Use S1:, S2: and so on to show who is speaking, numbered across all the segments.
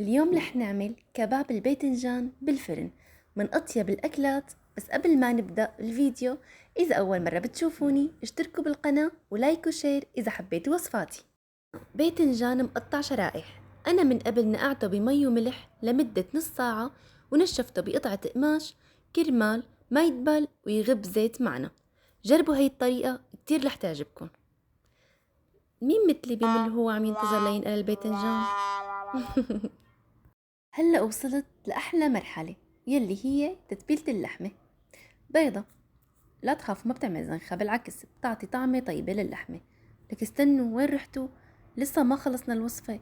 S1: اليوم رح نعمل كباب الباذنجان بالفرن من أطيب الأكلات. بس قبل ما نبدأ الفيديو، إذا أول مرة بتشوفوني اشتركوا بالقناة ولايك وشير إذا حبيتوا وصفاتي. باذنجان مقطع شرائح، أنا من قبل نقعته بمي وملح لمدة نص ساعة ونشفته بقطعة قماش كرمال ما يدبل ويغب زيت معنا. جربوا هاي الطريقة كتير رح تعجبكم. مين مثلي بمل وهو عم ينتظر لينقل الباذنجان؟ هلأ وصلت لأحلى مرحلة يلي هي تتبيلة اللحمة. بيضة، لا تخافوا ما بتعمل زنخة، بالعكس بتعطي طعمة طيبة للحمة. لك استنوا، وين رحتوا؟ لسه ما خلصنا الوصفة.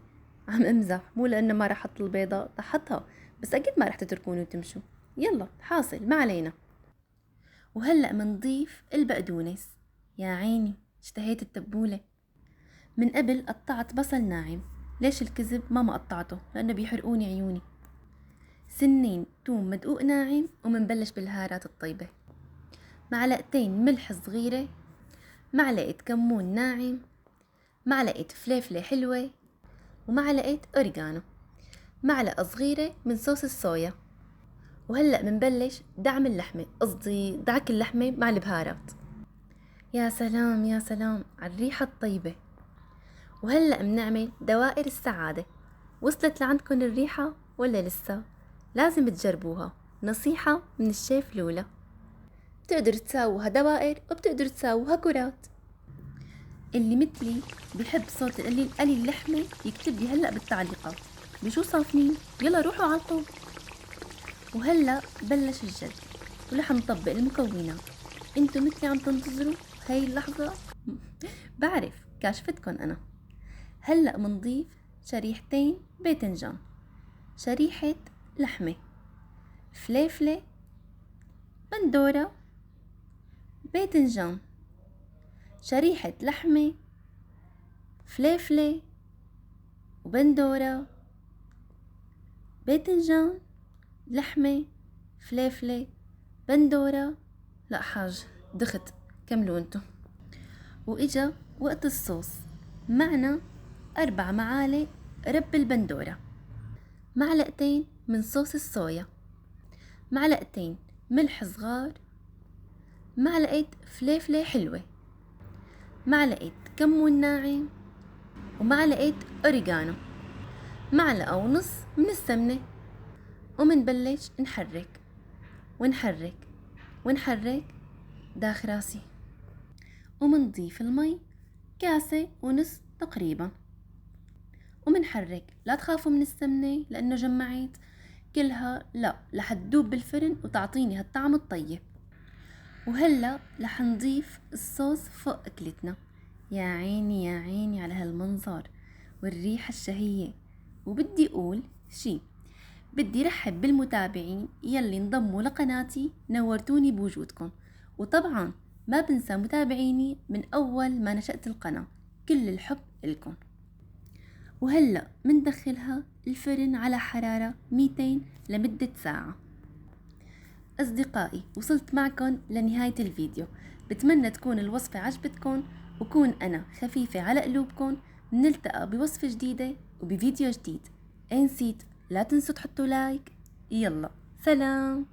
S1: عم امزح، مو لأنه ما رح احط البيضة، رح احطها بس أكيد ما رح تتركوني وتمشوا. يلا حاصل ما علينا. وهلأ منضيف البقدونس. يا عيني اشتهيت التبولة. من قبل قطعت بصل ناعم، ليش الكذب ما قطعته؟ لأنه بيحرقوني عيوني. سنين توم مدقوق ناعم، ومنبلش بالهارات الطيبة. معلقتين ملح صغيرة، معلقة كمون ناعم، معلقة فليفلة حلوة، ومعلقة أوريغانو، معلقة صغيرة من صوص الصويا. وهلأ منبلش دعم اللحمة، قصدي دعك اللحمة مع البهارات. يا سلام يا سلام على الريحة الطيبة. وهلأ منعمل دوائر السعادة. وصلت لعندكن الريحة ولا لسه؟ لازم تجربوها، نصيحة من الشيف لولا. بتقدر تساووها دوائر وبتقدر تساووها كرات. اللي مثلي بيحب صوت قلي اللحمة يكتب لي هلأ بالتعليقات بشو صافنين، يلا روحوا على الطوب. وهلأ بلش الجد ورح نطبق المكونات. انتو مثلي عم تنتظروا هاي اللحظة. بعرف كاشفتكن أنا. هلأ منضيف شريحتين باذنجان، شريحة لحمة، فليفلة، بندورة، باذنجان، شريحة لحمة، فليفلة، وبندورة، باذنجان، لحمة، فليفلة، بندورة. لا حاج دخت، كملوا انتو. وإجا وقت الصوص، معنا 4 معالق رب البندورة، معلقتين من صوص الصويا، معلقتين ملح صغار، معلقة فليفلة حلوة، معلقة كمون ناعم، ومعلقة أوريغانو، معلقة ونص من السمنة. ومنبلش نحرك ونحرك ونحرك داخ راسي. ومنضيف المي كاسة ونص تقريبا. ومنحرك، لا تخافوا من السمنة لأنه جمعت كلها، لا لح تدوب بالفرن وتعطيني هالطعم الطيب. وهلأ رح نضيف الصوص فوق أكلتنا. يا عيني يا عيني على هالمنظر والريحة الشهية. وبدي أقول شي، بدي رحب بالمتابعين يلي انضموا لقناتي، نورتوني بوجودكم. وطبعا ما بنسى متابعيني من أول ما نشأت القناة، كل الحب لكم. وهلأ مندخلها الفرن على حرارة 200 لمدة ساعة. أصدقائي وصلت معكم لنهاية الفيديو، بتمنى تكون الوصفة عجبتكم وكون أنا خفيفة على قلوبكم. نلتقى بوصفة جديدة وبفيديو جديد. نسيت لا تنسوا تحطوا لايك. يلا سلام.